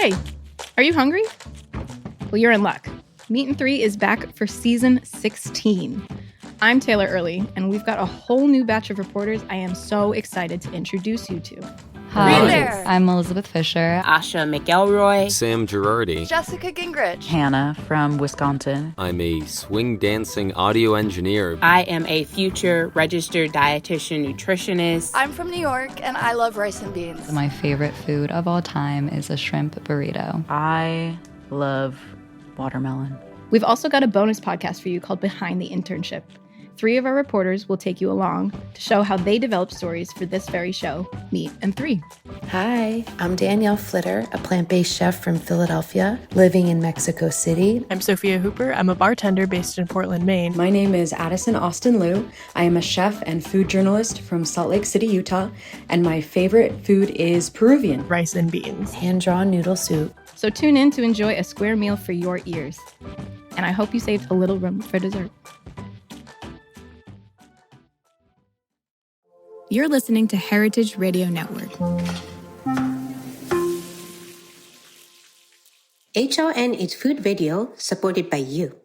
Hey, are you hungry? Well, you're in luck. Meat and Three is back for season 16. I'm Taylor Early, and we've got a whole new batch of reporters I am so excited to introduce you to. Hi, there. I'm Elizabeth Fisher. Asha McElroy. Sam Girardi. Jessica Gingrich. Hannah from Wisconsin. I'm a swing dancing audio engineer. I am a future registered dietitian nutritionist. I'm from New York, and I love rice and beans. My favorite food of all time is a shrimp burrito. I love watermelon. We've also got a bonus podcast for you called Behind the Internship. 3 of our reporters will take you along to show how they developed stories for this very show, Meat and Three. Hi, I'm Danielle Flitter, a plant-based chef from Philadelphia, living in Mexico City. I'm Sophia Hooper. I'm a bartender based in Portland, Maine. My name is Addison Austin Liu. I am a chef and food journalist from Salt Lake City, Utah, and my favorite food is Peruvian. Rice and beans. Hand-drawn noodle soup. So tune in to enjoy a square meal for your ears. And I hope you saved a little room for dessert. You're listening to Heritage Radio Network. HRN is food radio supported by you.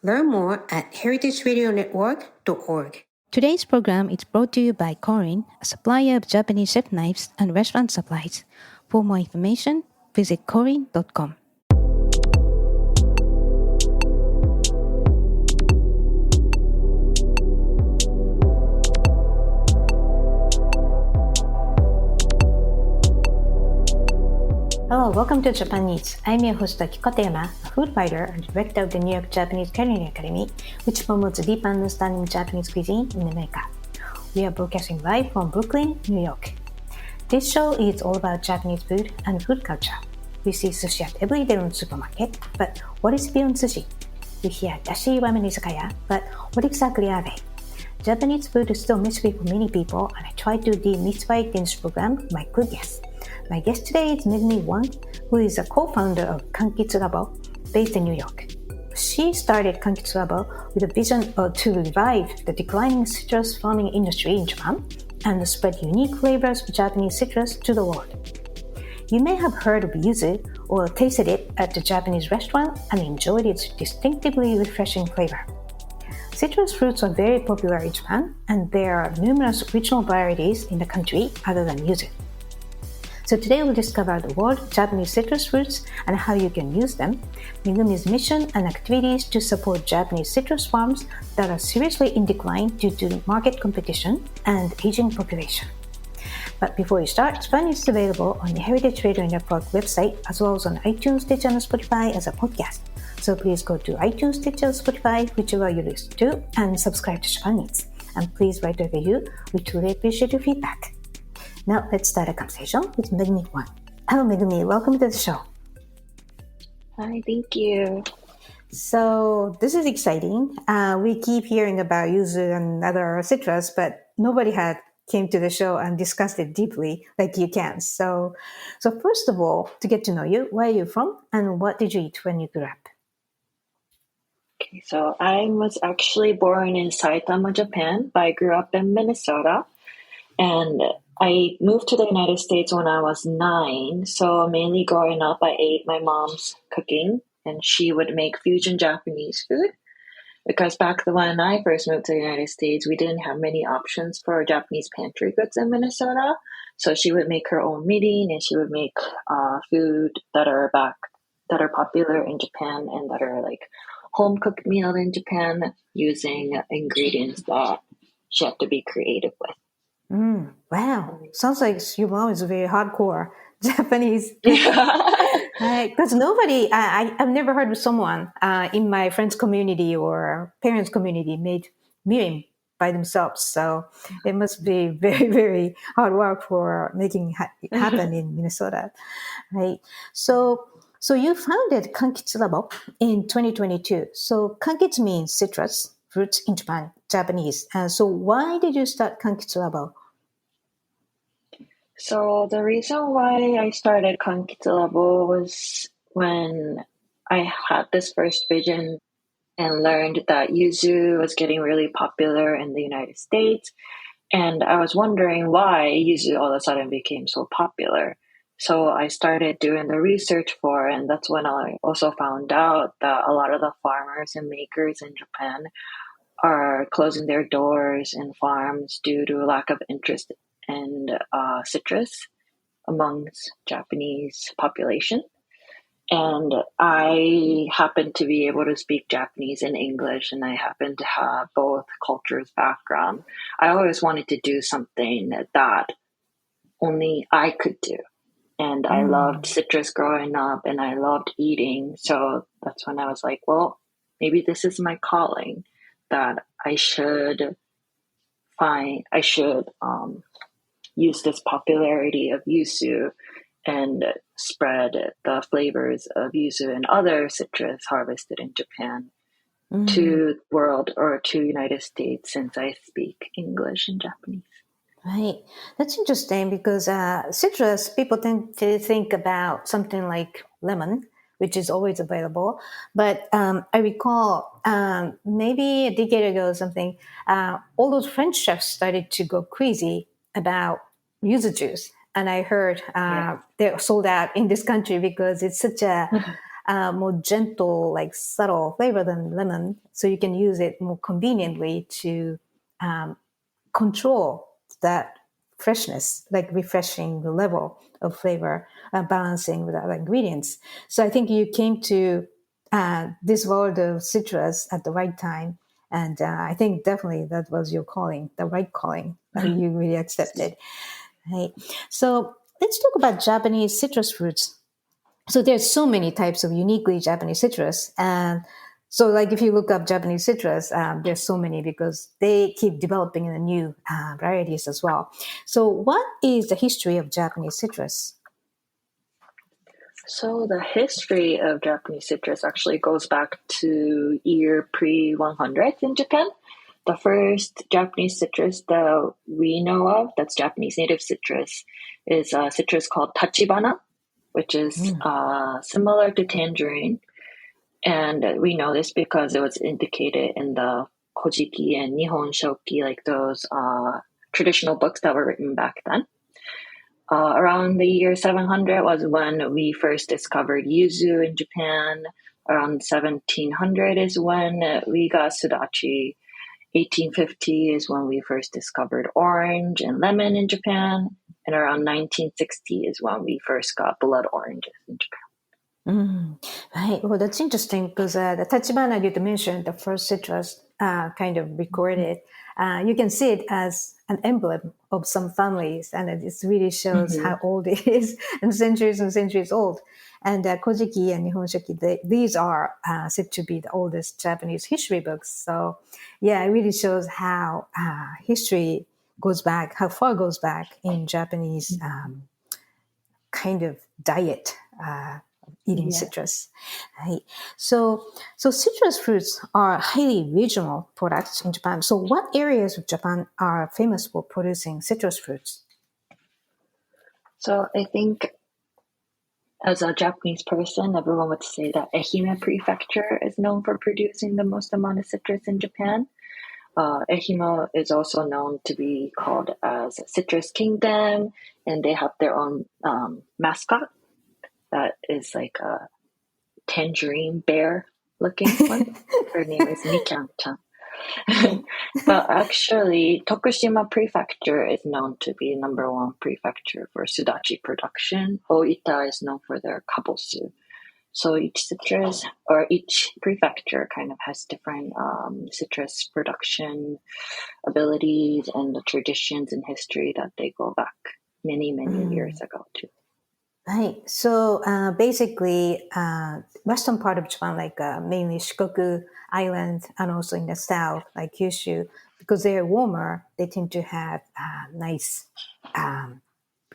Learn more at heritageradionetwork.org. Today's program is brought to you by Korin, a supplier of Japanese chef knives and restaurant supplies. For more information, visit korin.com. Hello, welcome to Japan Eats. I'm your host Akiko Tema, a food writer and director of the New York Japanese Culinary Academy, which promotes a deep understanding of Japanese cuisine in America. We are broadcasting live from Brooklyn, New York. This show is all about Japanese food and food culture. We see sushi at every day supermarket, but what is beyond sushi? We hear dashi ramen izakaya, but what exactly are they? Japanese food is still a mystery for many people, and I try to demystify it in this program with my good guests. My guest today is Megumi Wang, who is a co-founder of Kankitsu Labo, based in New York. She started Kankitsu Labo with a vision to revive the declining citrus farming industry in Japan and spread unique flavors of Japanese citrus to the world. You may have heard of Yuzu or tasted it at the Japanese restaurant and enjoyed its distinctively refreshing flavor. Citrus fruits are very popular in Japan, and there are numerous regional varieties in the country other than Yuzu. So today we'll discover the world of Japanese citrus fruits and how you can use them, Megumi's mission and activities to support Japanese citrus farms that are seriously in decline due to market competition and aging population. But before we start, Japan is available on the Heritage Radio Network website as well as on iTunes, Stitcher, and Spotify as a podcast. So please go to iTunes, Stitcher, Spotify, whichever you listen to, and subscribe to Japan Eats. And please write a review. We truly appreciate your feedback. Now let's start a conversation with Megumi Wang. Hello Megumi, welcome to the show. Hi, thank you. So this is exciting. We keep hearing about yuzu and other citrus, but nobody had came to the show and discussed it deeply like you can. So first of all, to get to know you, where are you from and what did you eat when you grew up? Okay, so I was actually born in Saitama, Japan, but I grew up in Minnesota. And I moved to the United States when I was 9. So mainly growing up, I ate my mom's cooking, and she would make fusion Japanese food. Because back when I first moved to the United States, we didn't have many options for Japanese pantry goods in Minnesota. So she would make her own mirin, and she would make food that are popular in Japan and that are like home cooked meal in Japan using ingredients that she had to be creative with. Wow. Sounds like your mom is very hardcore Japanese. Because I've never heard of someone in my friends community or parents community made mirin by themselves. So it must be very, very hard work for making it happen in Minnesota. Right. So you founded Kankitsu Labo in 2022. So kankitsu means citrus fruits in Japanese. So why did you start Kankitsu Labo? So the reason why I started Kankitsu Labo was when I had this first vision and learned that yuzu was getting really popular in the United States. And I was wondering why yuzu all of a sudden became so popular. So I started doing the research for it, and that's when I also found out that a lot of the farmers and makers in Japan are closing their doors and farms due to lack of interest in citrus amongst Japanese population. And I happen to be able to speak Japanese and English, and I happen to have both cultures background. I always wanted to do something that only I could do. And I loved citrus growing up, and I loved eating. So that's when I was like, well, maybe this is my calling, that I should use this popularity of yuzu and spread the flavors of yuzu and other citrus harvested in Japan to the world or to United States, since I speak English and Japanese. Right. That's interesting because citrus, people tend to think about something like lemon, which is always available. But I recall maybe a decade ago or something, all those French chefs started to go crazy about yuzu juice. And I heard they're sold out in this country because it's such a more gentle, like subtle flavor than lemon. So you can use it more conveniently to control that freshness, like refreshing the level of flavor, balancing with other ingredients. So I think you came to this world of citrus at the right time. And I think definitely that was your calling, the right calling that you really accepted. Right. So let's talk about Japanese citrus fruits. So there's so many types of uniquely Japanese citrus. And so like if you look up Japanese citrus, there's so many because they keep developing the new varieties as well. So what is the history of Japanese citrus? So the history of Japanese citrus actually goes back to year pre-100 in Japan. The first Japanese citrus that we know of, that's Japanese native citrus, is a citrus called tachibana, which is similar to tangerine. And we know this because it was indicated in the Kojiki and Nihon Shoki, like those traditional books that were written back then. Around the year 700 was when we first discovered yuzu in Japan. Around 1700 is when we got Sudachi. 1850 is when we first discovered orange and lemon in Japan. And around 1960 is when we first got blood oranges in Japan. Right. Well, that's interesting because the Tachibana you mentioned, the first citrus kind of recorded, you can see it as an emblem of some families, and it really shows how old it is, and centuries old. And Kojiki and Nihon Shoki, these are said to be the oldest Japanese history books. So, yeah, it really shows how history goes back, how far goes back in Japanese kind of diet. Eating citrus. Right. So citrus fruits are highly regional products in Japan. So what areas of Japan are famous for producing citrus fruits? So I think as a Japanese person, everyone would say that Ehime Prefecture is known for producing the most amount of citrus in Japan. Ehime is also known to be called as Citrus Kingdom, and they have their own mascot that is like a tangerine bear looking one. Her name is Mikan-chan. But actually, Tokushima Prefecture is known to be number one prefecture for Sudachi production. Oita is known for their Kabosu. So each citrus or each prefecture kind of has different citrus production abilities and the traditions and history that they go back many years ago too. Right. So basically, western part of Japan, like mainly Shikoku Island, and also in the south, like Kyushu, because they are warmer, they tend to have nice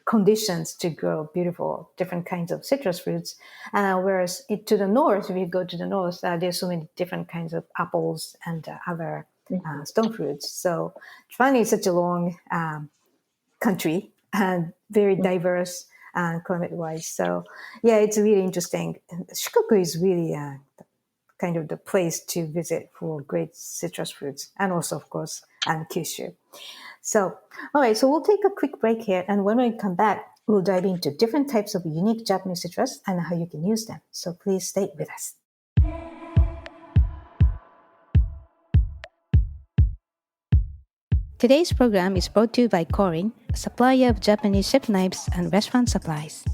conditions to grow beautiful, different kinds of citrus fruits. Whereas to the north, if you go to the north, there's so many different kinds of apples and other stone fruits. So Japan is such a long country and very diverse climate-wise. So yeah, it's really interesting. Shikoku is really kind of the place to visit for great citrus fruits, and also, of course, Kyushu. So, all right, so we'll take a quick break here, and when we come back, We'll dive into different types of unique Japanese citrus and how you can use them. So please stay with us. Today's program is brought to you by Korin, a supplier of Japanese chef knives and restaurant supplies.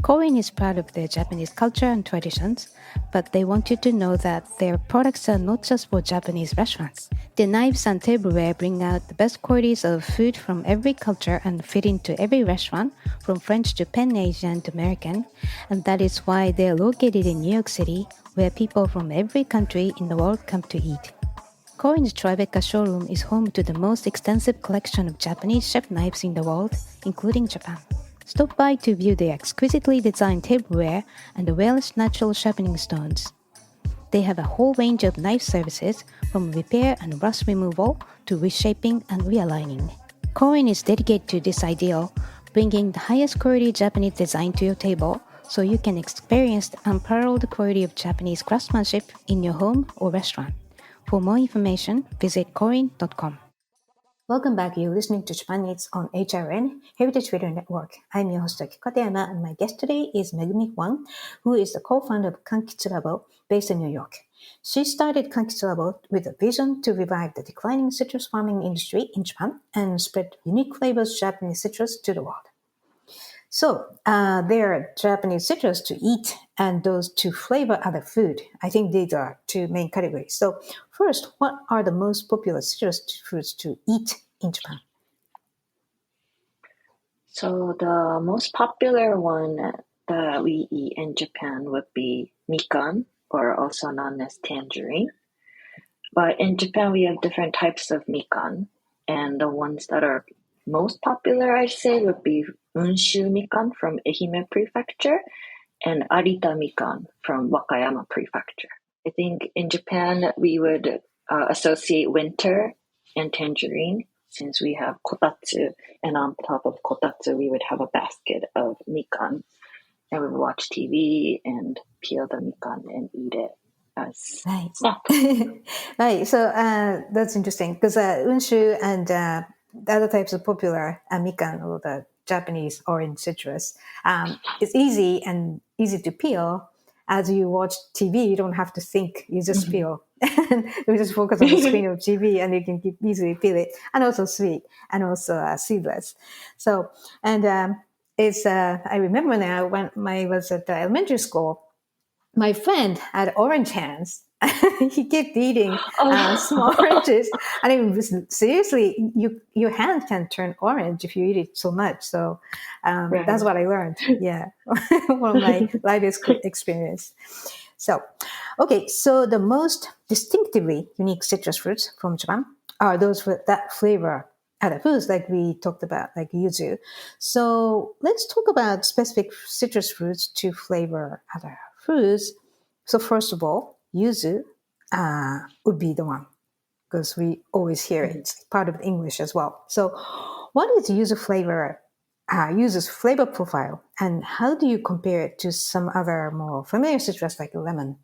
Korin is proud of their Japanese culture and traditions, but they want you to know that their products are not just for Japanese restaurants. Their knives and tableware bring out the best qualities of food from every culture and fit into every restaurant, from French to Pan Asian to American, and that is why they are located in New York City, where people from every country in the world come to eat. Korin's Tribeca showroom is home to the most extensive collection of Japanese chef knives in the world, including Japan. Stop by to view their exquisitely designed tableware and the Welsh natural sharpening stones. They have a whole range of knife services, from repair and rust removal to reshaping and realigning. Korin is dedicated to this ideal, bringing the highest quality Japanese design to your table so you can experience the unparalleled quality of Japanese craftsmanship in your home or restaurant. For more information, visit korin.com. Welcome back. You're listening to Japan Eats on HRN, Heritage Radio Network. I'm your host, Katayama, and my guest today is Megumi Hwang, who is the co-founder of Kankitsu Labo, based in New York. She started Kankitsu Labo with a vision to revive the declining citrus farming industry in Japan and spread unique flavors of Japanese citrus to the world. So there are Japanese citrus to eat and those to flavor other food. I think these are two main categories. So first, what are the most popular citrus fruits to eat in Japan? So the most popular one that we eat in Japan would be mikan, or also known as tangerine. But in Japan, we have different types of mikan, and the ones that are most popular, I'd say, would be Unshu mikan from Ehime Prefecture and Arita mikan from Wakayama Prefecture. I think in Japan, we would associate winter and tangerine, since we have kotatsu, and on top of kotatsu, we would have a basket of mikan, and we would watch TV and peel the mikan and eat it as snack. Right. So that's interesting because unshu and the other types of popular mikan, or the Japanese orange citrus, it's easy to peel. As you watch TV, you don't have to think; you just peel. You just focus on the screen of TV, and you can easily peel it. And also sweet, and also seedless. So, and it's I remember now when I was at elementary school. My friend had orange hands. He kept eating small oranges. And it was seriously, your hand can turn orange if you eat it so much. So that's what I learned. Yeah, one of my life experience. So, okay, so the most distinctively unique citrus fruits from Japan are those that flavor other foods, like we talked about, like yuzu. So let's talk about specific citrus fruits to flavor other foods. So first of all, yuzu would be the one, because we always hear it. It's part of English as well. So what is yuzu's flavor profile, and how do you compare it to some other more familiar citrus like lemon?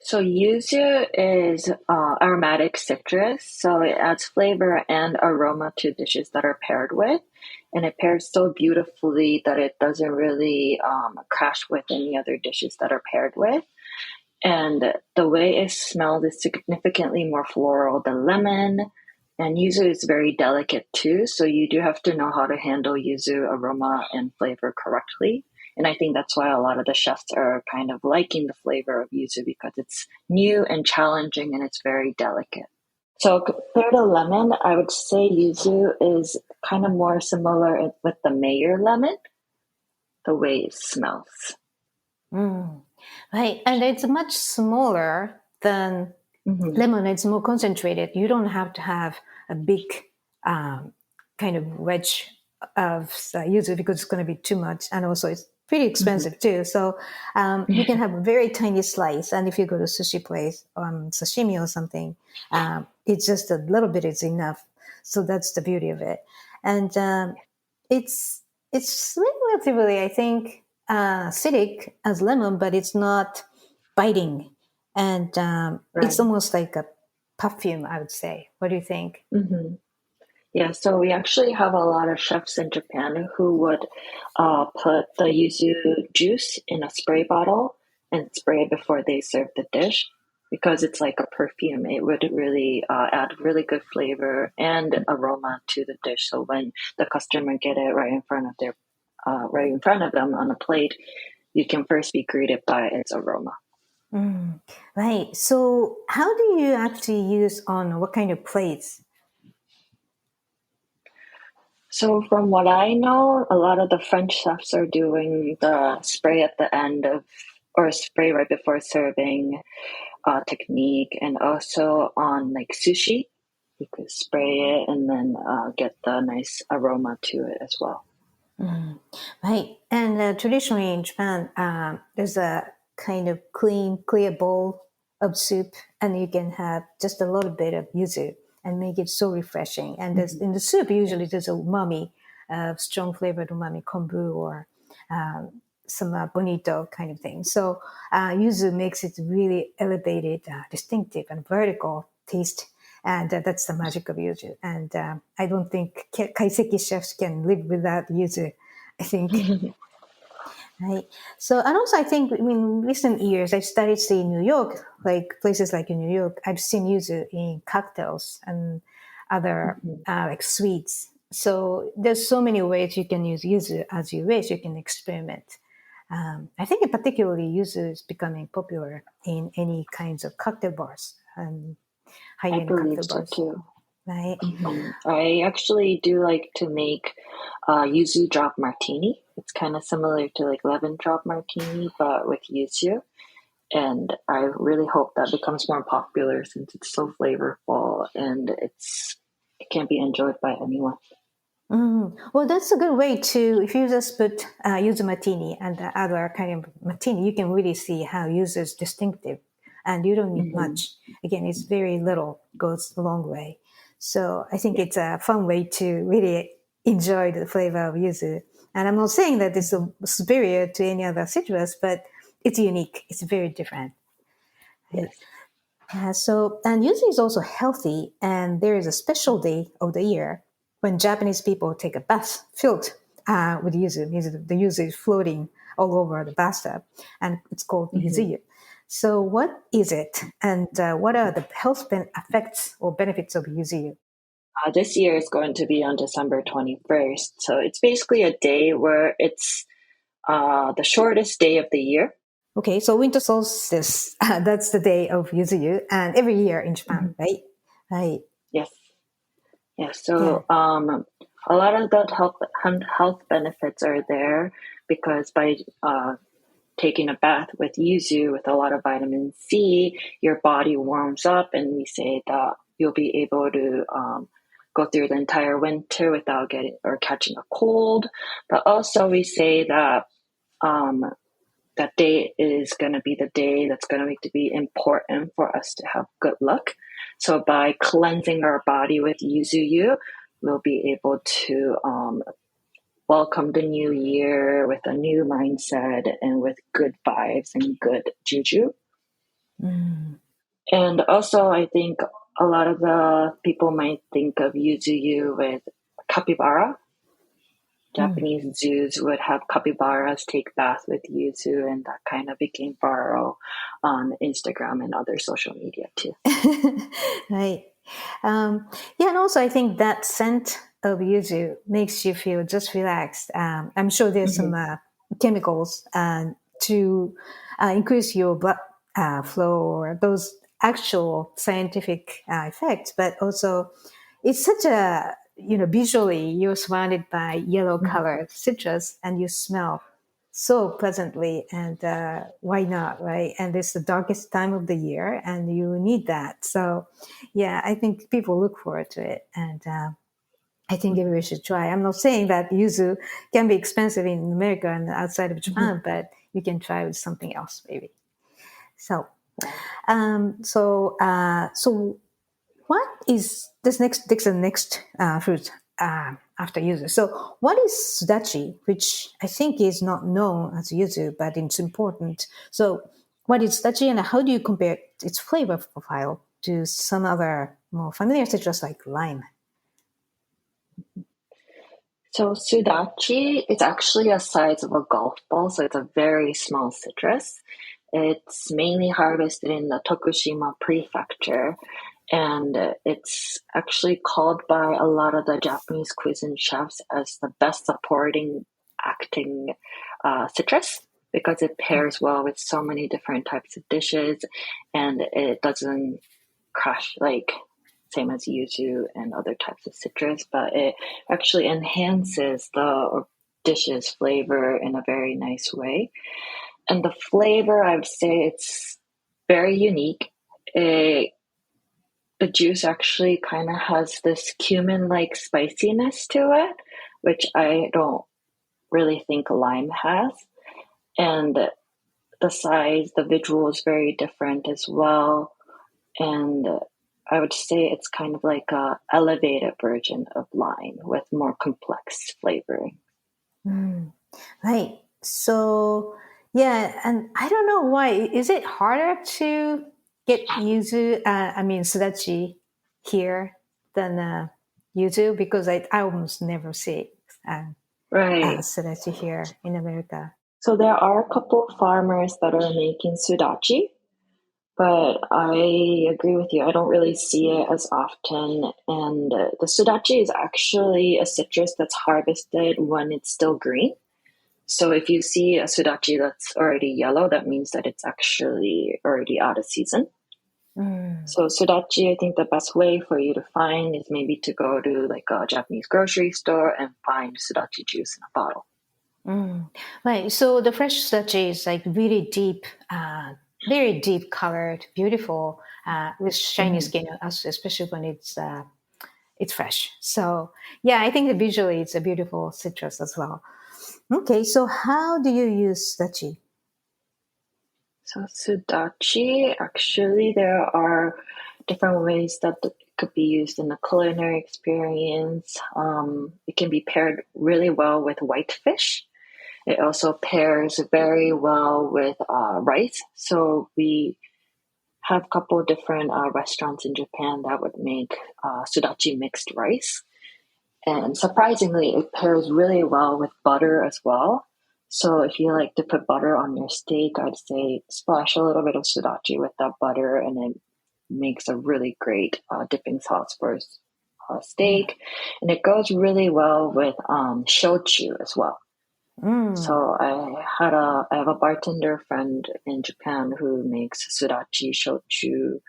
So yuzu is aromatic citrus, so it adds flavor and aroma to dishes that are paired with, and it pairs so beautifully that it doesn't really crash with any other dishes that are paired with. And the way it smells is significantly more floral than lemon, and yuzu is very delicate too, so you do have to know how to handle yuzu aroma and flavor correctly. And I think that's why a lot of the chefs are kind of liking the flavor of yuzu, because it's new and challenging and it's very delicate. So compared to lemon, I would say yuzu is kind of more similar with the Mayer lemon, the way it smells. Right. And it's much smaller than lemon. It's more concentrated. You don't have to have a big kind of wedge of yuzu, because it's going to be too much. And also it's pretty expensive too. So you can have a very tiny slice. And if you go to sushi place, sashimi or something, it's just a little bit is enough. So that's the beauty of it. And it's relatively, I think, acidic as lemon, but it's not biting. And it's almost like a perfume, I would say. What do you think? Yeah, so we actually have a lot of chefs in Japan who would put the yuzu juice in a spray bottle and spray it before they serve the dish because it's like a perfume. It would really add really good flavor and aroma to the dish. So when the customer get it right in front of them on a plate, you can first be greeted by its aroma. Right. So how do you actually use on what kind of plates? So from what I know, a lot of the French chefs are doing the spray at the end of, or spray right before serving technique, and also on like sushi, you could spray it and then get the nice aroma to it as well. Right. And traditionally in Japan, there's a kind of clear bowl of soup, and you can have just a little bit of yuzu and make it so refreshing. And in the soup, usually there's a umami, strong flavored umami, kombu or some bonito kind of thing. So yuzu makes it really elevated, distinctive, and vertical taste. And that's the magic of yuzu. And I don't think kaiseki chefs can live without yuzu, I think. Right. So, and also I think in recent years, I've started seeing New York, like places like in New York, I've seen yuzu in cocktails and other like sweets. So there's so many ways you can use yuzu as you wish. You can experiment. I think in particularly yuzu is becoming popular in any kinds of cocktail bars and high-end cocktail bars. Too. Right. I actually do like to make yuzu drop martini. It's kind of similar to like lemon drop martini, but with yuzu. And I really hope that becomes more popular since it's so flavorful and it can be enjoyed by anyone. Well, that's a good way to, if you just put yuzu martini and the other kind of martini, you can really see how yuzu is distinctive. And you don't need much. Again, it's very little, goes a long way. So I think it's a fun way to really enjoy the flavor of yuzu. And I'm not saying that it's superior to any other citrus, but it's unique. It's very different. Yes. And yuzu is also healthy. And there is a special day of the year when Japanese people take a bath filled with yuzu. The yuzu is floating all over the bathtub, and it's called yuzuyu. So what is it, and what are the health effects or benefits of yuzuyu? This year is going to be on December 21st. So it's basically a day where it's the shortest day of the year. Okay, so winter solstice, that's the day of yuzuyu, and every year in Japan, right? Right. Yes. Yeah, so a lot of the health benefits are there because by taking a bath with yuzu with a lot of vitamin C, your body warms up, and we say that you'll be able to go through the entire winter without getting or catching a cold. But also we say that that day is going to be the day that's going to be important for us to have good luck. So by cleansing our body with yuzu, we'll be able to welcome the new year with a new mindset and with good vibes and good juju. And also, I think a lot of the people might think of yuzu with capybara. Japanese zoos would have capybaras take baths with yuzu, and that kind of became viral on Instagram and other social media too. Right. Yeah, and also I think that scent of yuzu makes you feel just relaxed. I'm sure there's some chemicals to increase your blood flow or those actual scientific effects, but also it's such a, visually you're surrounded by yellow colored citrus and you smell so pleasantly, and why not, right? And it's the darkest time of the year and you need that. So yeah, I think people look forward to it, and I think everybody should try. I'm not saying that yuzu can be expensive in America and outside of Japan, but you can try with something else maybe. So so what is this next fruit after yuzu? So what is sudachi, which I think is not known as yuzu, but it's important. So what is sudachi, and how do you compare its flavor profile to some other more familiar citrus like lime? So Sudachi is actually a size of a golf ball, so it's a very small citrus. It's mainly harvested in the Tokushima Prefecture, and it's actually called by a lot of the Japanese cuisine chefs as the best supporting acting citrus because it pairs well with so many different types of dishes, and it doesn't crush like same as yuzu and other types of citrus, but it actually enhances the dish's flavor in a very nice way. And the flavor, I would say it's very unique. The juice actually kind of has this cumin-like spiciness to it, which I don't really think lime has. And the size, the visual is very different as well. And I would say it's kind of like a elevated version of lime with more complex flavoring. Right. So, yeah, and I don't know why. Is it harder to get yuzu, sudachi here than yuzu? Because I almost never see Right. sudachi here in America. So there are a couple of farmers that are making sudachi, but I agree with you. I don't really see it as often. And the sudachi is actually a citrus that's harvested when it's still green. So if you see a sudachi that's already yellow, that means that it's actually already out of season. So sudachi, I think the best way for you to find is maybe to go to like a Japanese grocery store and find sudachi juice in a bottle. Right. So the fresh sudachi is like really deep, very deep colored, beautiful, with shiny skin, especially when it's fresh. So yeah, I think that visually it's a beautiful citrus as well. Okay, so how do you use sudachi? So sudachi, actually, there are different ways that it could be used in the culinary experience. It can be paired really well with white fish. It also pairs very well with rice. So we have a couple of different restaurants in Japan that would make sudachi mixed rice. And surprisingly, it pairs really well with butter as well. So if you like to put butter on your steak, I'd say splash a little bit of sudachi with that butter, and it makes a really great dipping sauce for steak. And it goes really well with shochu as well. So I have a bartender friend in Japan who makes sudachi shochu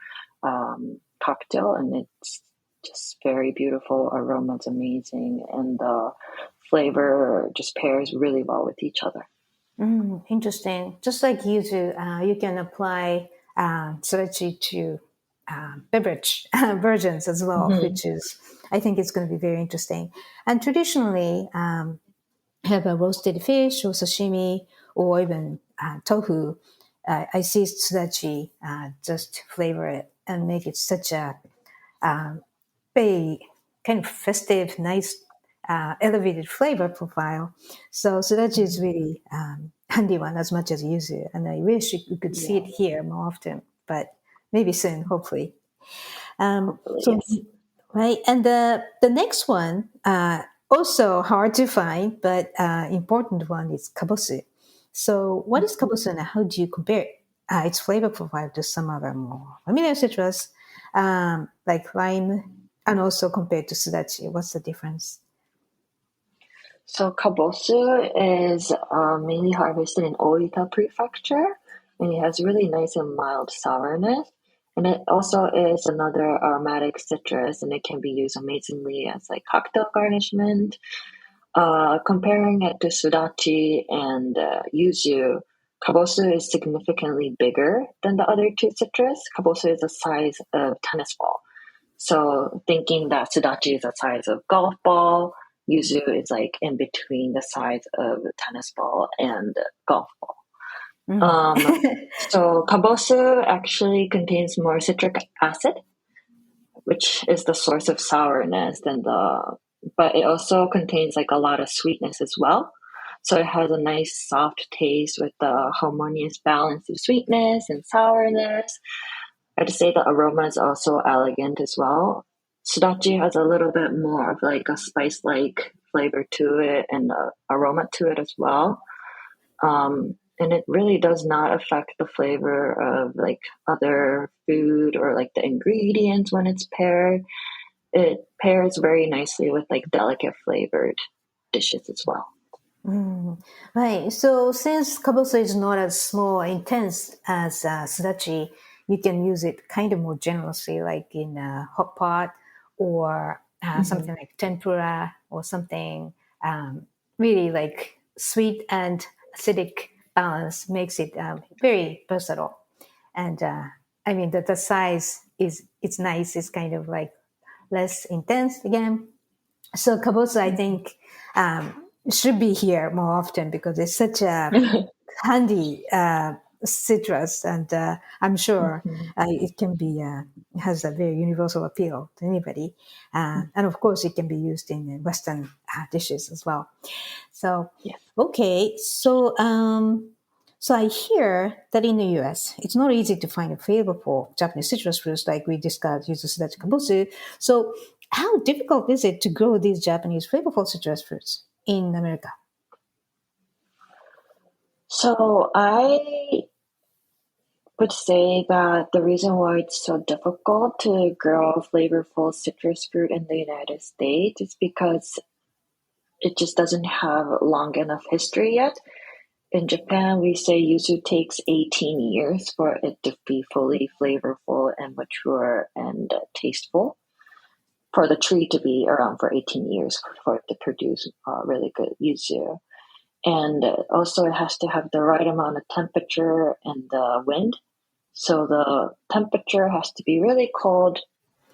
cocktail, and it's just very beautiful. Aroma's amazing, and the flavor just pairs really well with each other. Interesting. Just like yuzu, you can apply sudachi to beverage versions as well, which is, I think it's going to be very interesting. And traditionally, have a roasted fish or sashimi or even tofu. I see sudachi just flavor it and make it such a very kind of festive, nice, elevated flavor profile. So sudachi is really handy one as much as yuzu. And I wish you could see it here more often, but maybe soon, hopefully. Yes. Right. And the next one, also hard to find, but important one is kabosu. So what is kabosu and how do you compare its flavor profile to some other more familiar citrus, like lime, and also compared to sudachi? What's the difference? So Kabosu is mainly harvested in Oita Prefecture, and it has really nice and mild sourness. And it also is another aromatic citrus, and it can be used amazingly as like cocktail garnishment. Comparing it to Sudachi and Yuzu, Kabosu is significantly bigger than the other two citrus. Kabosu is the size of tennis ball. So thinking that Sudachi is the size of golf ball, Yuzu is like in between the size of a tennis ball and golf ball. So Kabosu actually contains more citric acid, which is the source of sourness but it also contains like a lot of sweetness as well. So it has a nice soft taste with the harmonious balance of sweetness and sourness. I'd say the aroma is also elegant as well. Sudachi has a little bit more of like a spice-like flavor to it and aroma to it as well. And it really does not affect the flavor of like other food or like the ingredients when it's paired. It pairs very nicely with like delicate flavored dishes as well. Right. So since Kabosu is not as small or intense as Sudachi, you can use it kind of more generously, like in a hot pot or something like tempura or something really like sweet and acidic balance makes it very versatile. And I mean, the size it's nice. It's kind of like less intense again. So Kabosu, I think, should be here more often because it's such a handy citrus, and I'm sure it can be has a very universal appeal to anybody, and of course it can be used in Western dishes as well. So okay, so so I hear that in the U.S. it's not easy to find a flavorful Japanese citrus fruits like we discussed, Yuzu, Sudachi, Kabosu. So how difficult is it to grow these Japanese flavorful citrus fruits in America? So I would say that the reason why it's so difficult to grow flavorful citrus fruit in the United States is because it just doesn't have long enough history yet. In Japan, we say yuzu takes 18 years for it to be fully flavorful and mature and tasteful. For the tree to be around for 18 years for it to produce really good yuzu. And also it has to have the right amount of temperature and the wind. So the temperature has to be really cold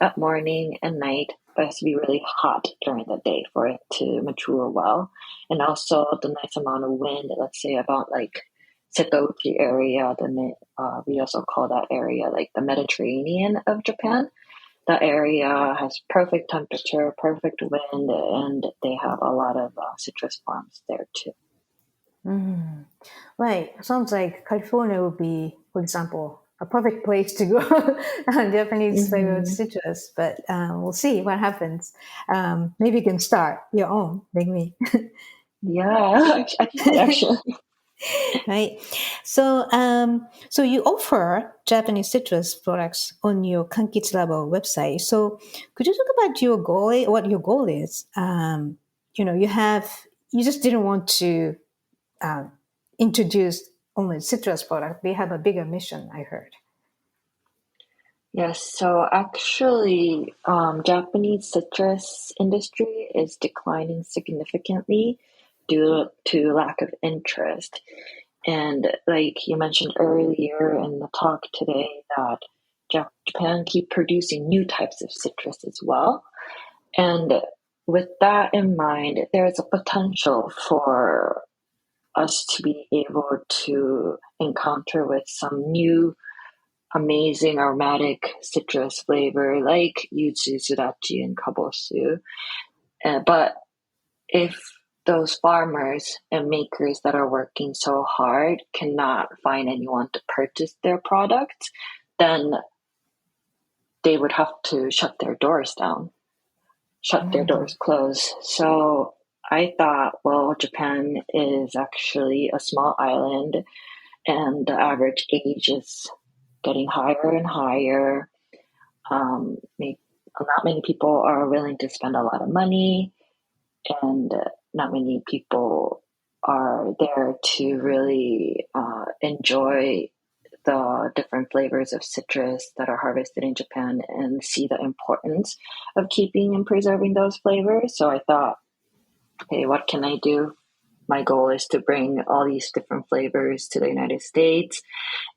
at morning and night, but it has to be really hot during the day for it to mature well. And also the nice amount of wind, let's say about like Sudachi area, we also call that area like the Mediterranean of Japan. That area has perfect temperature, perfect wind, and they have a lot of citrus farms there too. Right. Sounds like California would be, for example, a perfect place to grow Japanese flavored citrus. But we'll see what happens. Maybe you can start your own, like me. Yeah, I can actually. Right. So, so you offer Japanese citrus products on your Kankitsu Labo website. So, could you talk about your goal? What your goal is? You just didn't want to introduce only citrus product. We have a bigger mission, I heard. Yes. So actually, Japanese citrus industry is declining significantly due to lack of interest. And like you mentioned earlier in the talk today, that Japan keep producing new types of citrus as well. And with that in mind, there's a potential for us to be able to encounter with some new amazing aromatic citrus flavor like Yuzu, Sudachi, and Kabosu. But if those farmers and makers that are working so hard cannot find anyone to purchase their products, then they would have to shut their doors down, shut their doors closed. So I thought, well, Japan is actually a small island and the average age is getting higher and higher. Not many people are willing to spend a lot of money, and not many people are there to really enjoy the different flavors of citrus that are harvested in Japan and see the importance of keeping and preserving those flavors. So I thought, hey, what can I do? My goal is to bring all these different flavors to the United States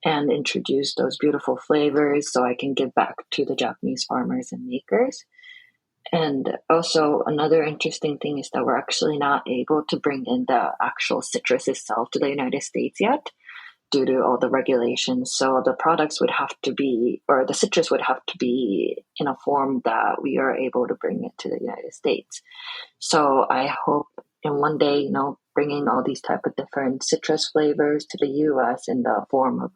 and introduce those beautiful flavors so I can give back to the Japanese farmers and makers. And also another interesting thing is that we're actually not able to bring in the actual citrus itself to the United States yet due to all the regulations. So the products would have to be, or the citrus would have to be in a form that we are able to bring it to the United States. So I hope in one day, bringing all these type of different citrus flavors to the U.S. in the form of,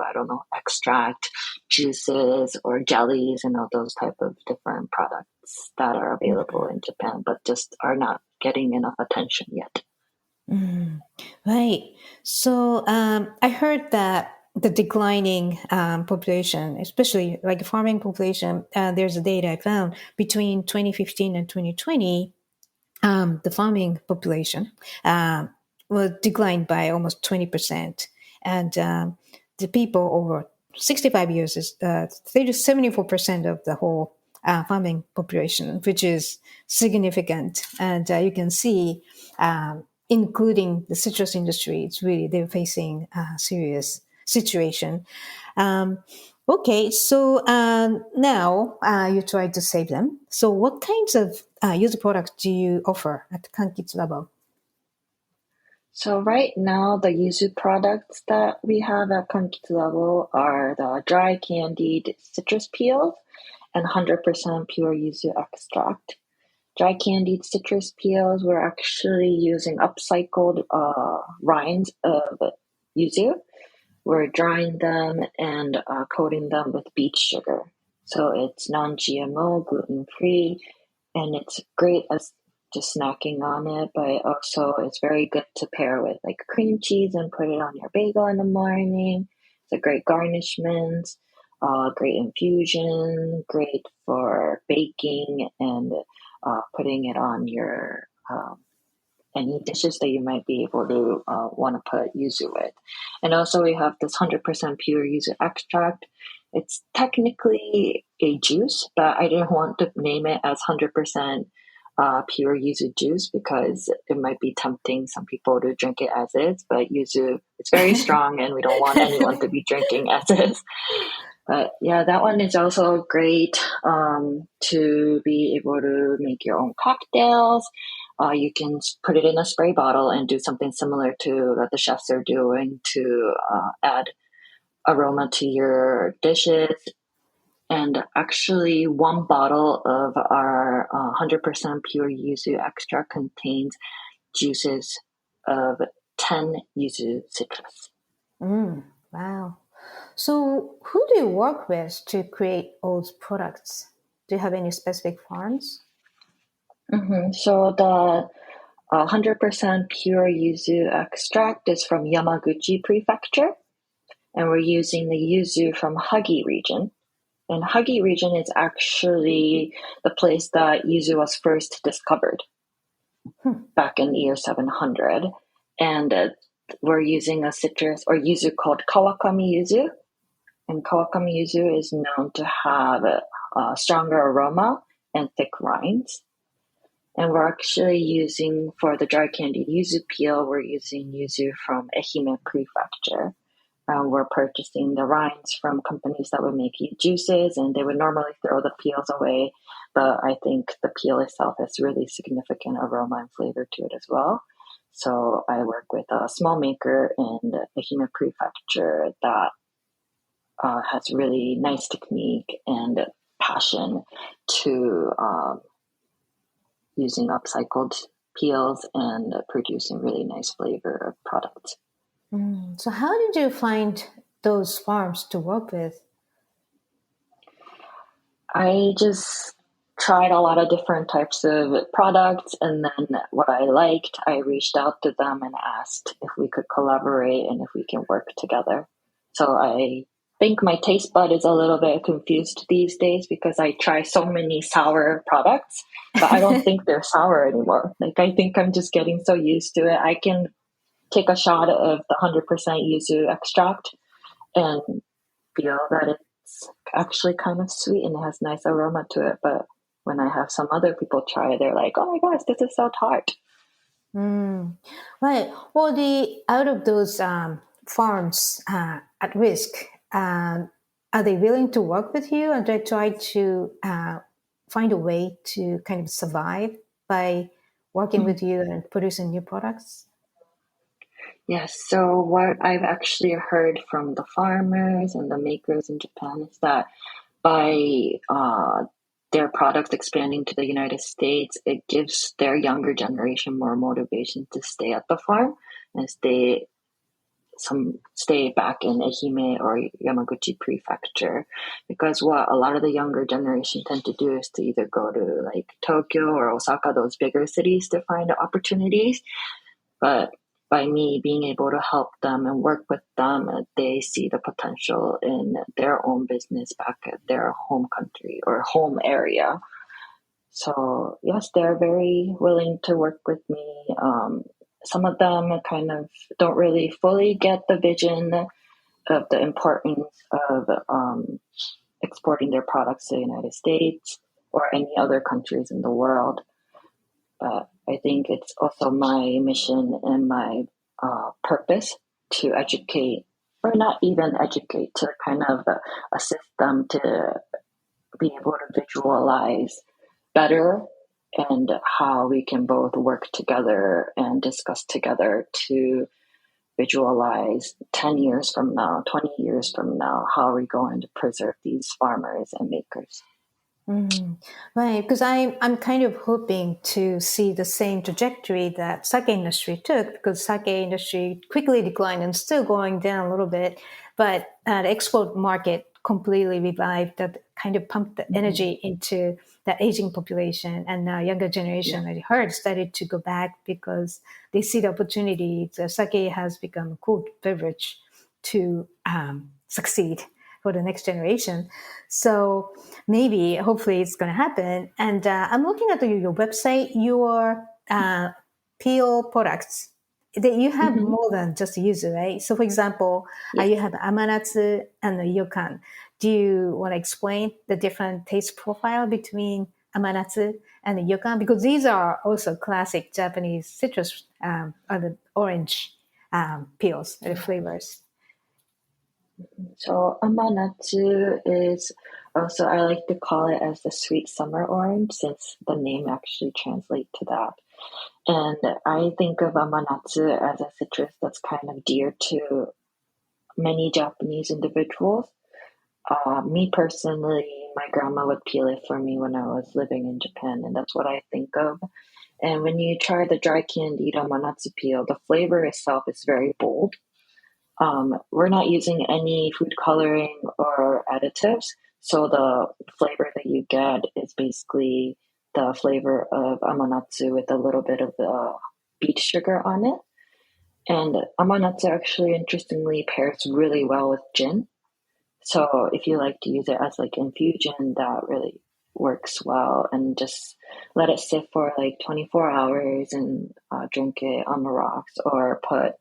extract, juices, or jellies, and all those type of different products. products that are available in Japan, but just are not getting enough attention yet. Right. So I heard that the declining population, especially like the farming population, there's a data I found between 2015 and 2020, the farming population was declined by almost 20%. And the people over 65 years is 74% of the whole farming population, which is significant. And you can see, including the citrus industry, it's really, they're facing a serious situation. Okay, so now you try to save them. So what kinds of user products do you offer at Kankitsu level? So right now, the Yuzu products that we have at Kankitsu level are the dry candied citrus peels and 100% pure Yuzu extract. Dry candied citrus peels, we're actually using upcycled rinds of Yuzu. We're drying them and coating them with beet sugar. So it's non-GMO, gluten-free, and it's great as just snacking on it, but also it's very good to pair with like cream cheese and put it on your bagel in the morning. It's a great garnishment, great infusion, great for baking and putting it on your any dishes that you might be able to want to put yuzu with. And also we have this 100% pure yuzu extract. It's technically a juice, but I didn't want to name it as 100% pure yuzu juice because it might be tempting some people to drink it as is, but yuzu, it's very strong and we don't want anyone to be drinking as is. But yeah, that one is also great to be able to make your own cocktails. You can put it in a spray bottle and do something similar to what the chefs are doing to add aroma to your dishes. And actually, one bottle of our 100% pure yuzu extract contains juices of 10 yuzu citrus. Wow. So who do you work with to create all those products? Do you have any specific farms? So the 100% pure yuzu extract is from Yamaguchi Prefecture, and we're using the yuzu from Hagi region. And Hagi region is actually the place that yuzu was first discovered back in the year 700. And we're using a citrus or yuzu called Kawakami yuzu. And Kawakami yuzu is known to have a stronger aroma and thick rinds. And we're actually using, for the dry candied yuzu peel, we're using yuzu from Ehime Prefecture. We're purchasing the rinds from companies that would make juices, and they would normally throw the peels away. But I think the peel itself has really significant aroma and flavor to it as well. So I work with a small maker in the Ehime Prefecture that has really nice technique and passion to using upcycled peels and producing really nice flavor of products. So how did you find those farms to work with? I just tried a lot of different types of products, and then what I liked, I reached out to them and asked if we could collaborate and if we can work together. So I think my taste bud is a little bit confused these days because I try so many sour products, but I don't think they're sour anymore. Like, I think I'm just getting so used to it. I can take a shot of the 100% yuzu extract and feel that it's actually kind of sweet and it has nice aroma to it. But when I have some other people try it, they're like, oh my gosh, this is so tart. Right. Well, out of those farms at risk, are they willing to work with you and they try to find a way to kind of survive by working with you and producing new products? Yes. So what I've actually heard from the farmers and the makers in Japan is that by their products expanding to the United States, it gives their younger generation more motivation to stay at the farm and stay stay back in Ehime or Yamaguchi Prefecture, because what a lot of the younger generation tend to do is to either go to like Tokyo or Osaka, those bigger cities, to find opportunities. But by me being able to help them and work with them, they see the potential in their own business back at their home country or home area. So yes, they're very willing to work with me. Some of them kind of don't really fully get the vision of the importance of exporting their products to the United States or any other countries in the world. But I think it's also my mission and my purpose to educate, or not even educate, to kind of assist them to be able to visualize better and how we can both work together and discuss together to visualize 10 years from now, 20 years from now, how are we going to preserve these farmers and makers. Right, because I'm kind of hoping to see the same trajectory that sake industry took, because sake industry quickly declined and still going down a little bit, but the export market completely revived, that kind of pumped the energy into the aging population, and now younger generation, I heard, started to go back because they see the opportunity. The sake has become a cool beverage to succeed for the next generation. So maybe, hopefully it's going to happen. And I'm looking at your website, your peel products, that you have more than just yuzu, right? So for example, you have amanatsu and ryokan. Do you want to explain the different taste profile between amanatsu and ryokan? Because these are also classic Japanese citrus, or the orange peels, the flavors. So amanatsu is also, I like to call it as the sweet summer orange, since the name actually translates to that. And I think of amanatsu as a citrus that's kind of dear to many Japanese individuals. Me personally, my grandma would peel it for me when I was living in Japan, and that's what I think of. And when you try the dry candied amanatsu peel, the flavor itself is very bold. We're not using any food coloring or additives, so the flavor that you get is basically the flavor of amanatsu with a little bit of the beet sugar on it. And amanatsu actually, interestingly, pairs really well with gin. So if you like to use it as like infusion, that really works well. And just let it sit for like 24 hours and drink it on the rocks, or put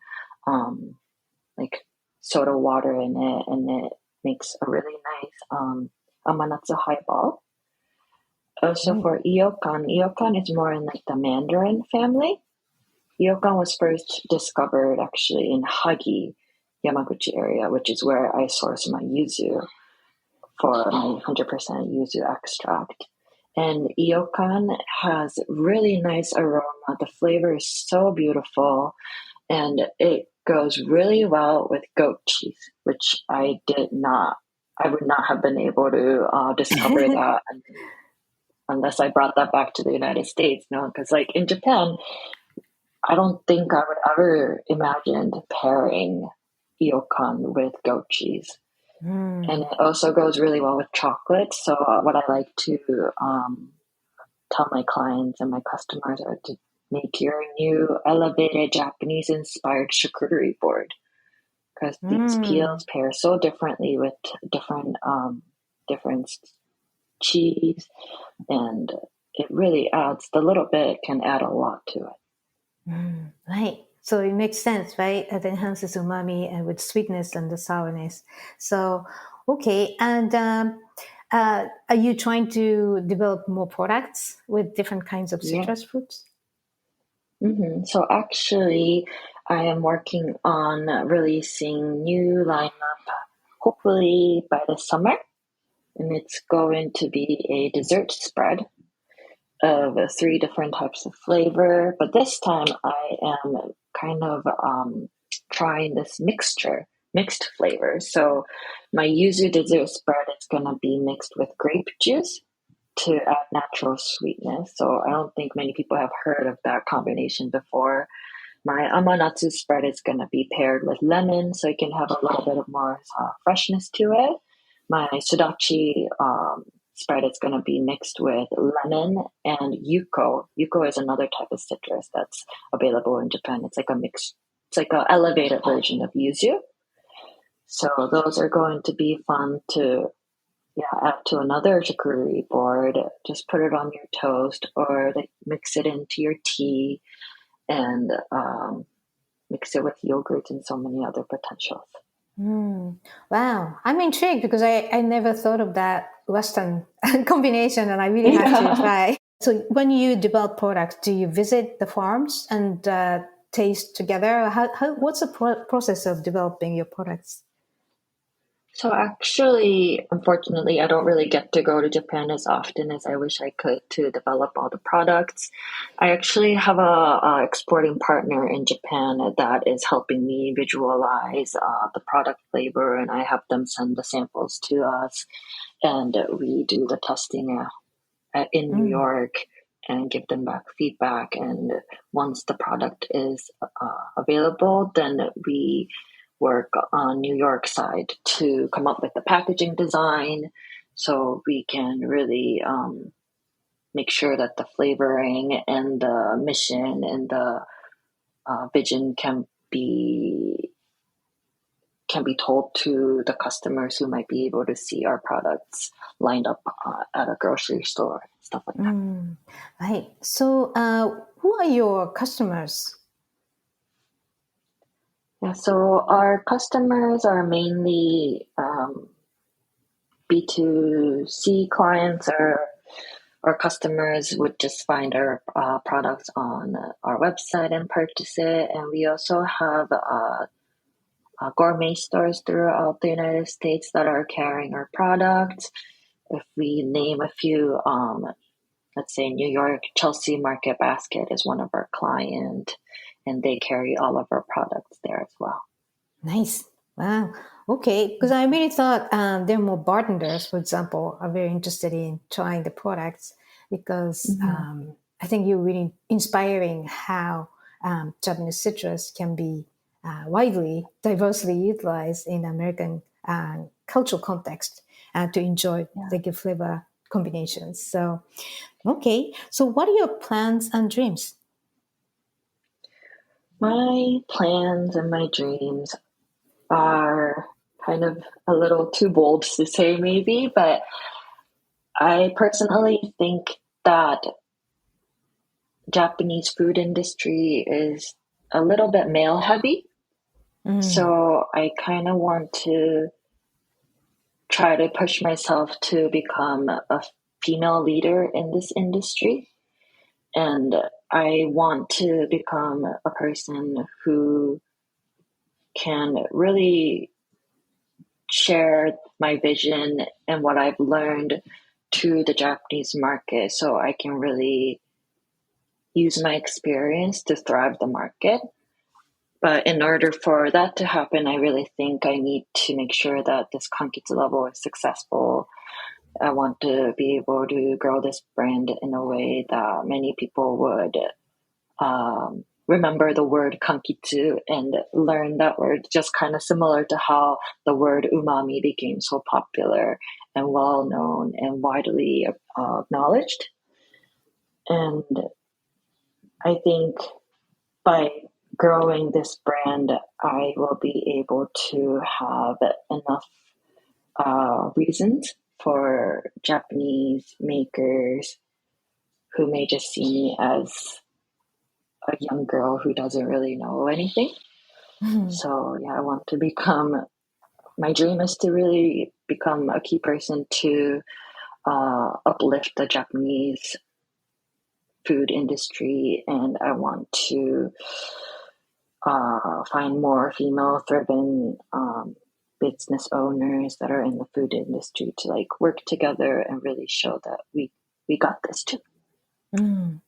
like soda water in it, and it makes a really nice amanatsu highball. Also for Ryokan is more in like the mandarin family. Ryokan was first discovered actually in Hagi, Yamaguchi area, which is where I source my yuzu for my 100% yuzu extract. And Ryokan has really nice aroma. The flavor is so beautiful, and it goes really well with goat cheese, which I would not have been able to discover that unless I brought that back to the United States. No, because like in Japan, I don't think I would ever imagine pairing ryokan with goat cheese. And it also goes really well with chocolate. So what I like to tell my clients and my customers are to make your new elevated Japanese-inspired charcuterie board, because these peels pair so differently with different cheese, and it really adds, the little bit can add a lot to it. Right. So it makes sense, right? It enhances umami and with sweetness and the sourness. So, okay. And are you trying to develop more products with different kinds of citrus fruits? So actually, I am working on releasing new lineup, hopefully by the summer. And it's going to be a dessert spread of 3 different types of flavor. But this time I am kind of trying this mixed flavor. So my yuzu dessert spread is going to be mixed with grape juice to add natural sweetness. So I don't think many people have heard of that combination before. my amanatsu spread is going to be paired with lemon, so you can have a little bit of more freshness to it. My Sudachi spread is going to be mixed with lemon and yuko. Yuko is another type of citrus that's available in Japan. It's like a mix. It's like an elevated version of yuzu. So those are going to be fun to add to another charcuterie board. Just put it on your toast or like mix it into your tea and mix it with yogurt and so many other potentials. Wow, I'm intrigued because I never thought of that Western combination, and I really have to try. So when you develop products, do you visit the farms and taste together? What's the process of developing your products? So actually, unfortunately, I don't really get to go to Japan as often as I wish I could to develop all the products. I actually have a exporting partner in Japan that is helping me visualize the product flavor, and I have them send the samples to us, and we do the testing in New York and give them back feedback. And once the product is available, then we work on New York side to come up with the packaging design so we can really make sure that the flavoring and the mission and the vision can be told to the customers who might be able to see our products lined up at a grocery store, stuff like that. Right. So who are your customers? Yeah, so our customers are mainly B2C clients, or our customers would just find our products on our website and purchase it. And we also have gourmet stores throughout the United States that are carrying our products. If we name a few, let's say New York, Chelsea Market Basket is one of our clients, and they carry all of our products there as well. Nice. Wow. Okay. Because I really thought there are more bartenders, for example, are very interested in trying the products because I think you're really inspiring how Japanese citrus can be widely, diversely utilized in American cultural context to enjoy the good flavor combinations. So, okay. So what are your plans and dreams? My plans and my dreams are kind of a little too bold to say maybe, but I personally think that Japanese food industry is a little bit male heavy. So I kind of want to try to push myself to become a female leader in this industry. And I want to become a person who can really share my vision and what I've learned to the Japanese market so I can really use my experience to thrive the market. But in order for that to happen, I really think I need to make sure that this kankitsu level is successful. I want to be able to grow this brand in a way that many people would remember the word kankitsu and learn that word, just kind of similar to how the word umami became so popular and well known and widely acknowledged. And I think by growing this brand, I will be able to have enough reasons for Japanese makers who may just see me as a young girl who doesn't really know anything. So I want to become, my dream is to really become a key person to uplift the Japanese food industry, and I want to find more female-driven business owners that are in the food industry to work together and really show that we got this too.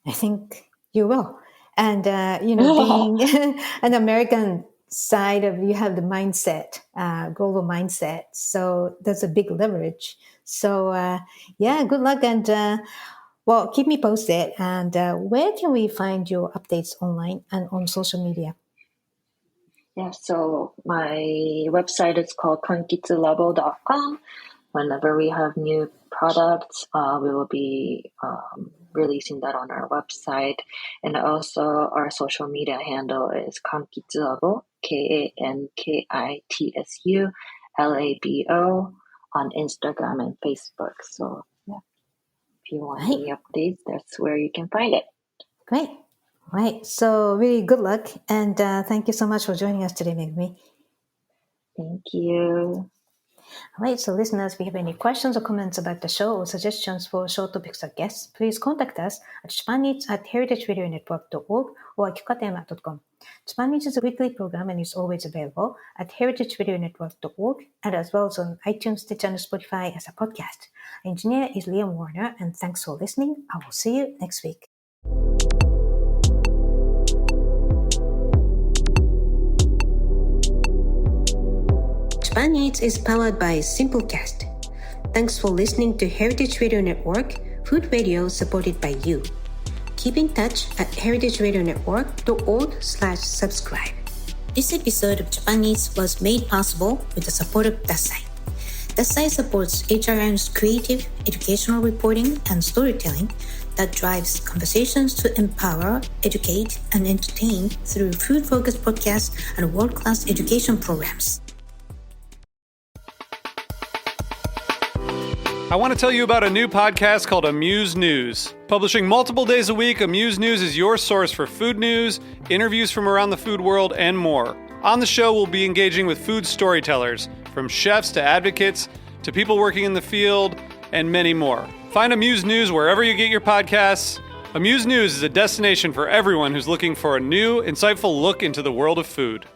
I think you will. And, being an American side of, you have the mindset, global mindset. So that's a big leverage. So, good luck. And Well, keep me posted. And where can we find your updates online and on social media? Yeah, so my website is called kankitsulabo.com. Whenever we have new products, we will be releasing that on our website. And also our social media handle is kankitsulabo, KANKITSULABO on Instagram and Facebook. So yeah, if you want any updates, that's where you can find it. Great. Right. So really good luck. And thank you so much for joining us today, Megumi. Thank you. All right, so listeners, if you have any questions or comments about the show or suggestions for show topics or guests, please contact us at japaneats@heritageradionetwork.org or at kikatema.com. Japan Needs is a weekly program and is always available at heritageradionetwork.org and as well as on iTunes, Stitcher, and Spotify as a podcast. Our engineer is Liam Warner, and thanks for listening. I will see you next week. Japan Eats is powered by Simplecast. Thanks for listening to Heritage Radio Network, food radio supported by you. Keep in touch at heritageradionetwork.org/subscribe. This episode of Japan Eats was made possible with the support of Dassai. Dassai supports HRM's creative, educational reporting and storytelling that drives conversations to empower, educate, and entertain through food-focused podcasts and world-class education programs. I want to tell you about a new podcast called Amuse News. Publishing multiple days a week, Amuse News is your source for food news, interviews from around the food world, and more. On the show, we'll be engaging with food storytellers, from chefs to advocates to people working in the field, and many more. Find Amuse News wherever you get your podcasts. Amuse News is a destination for everyone who's looking for a new, insightful look into the world of food.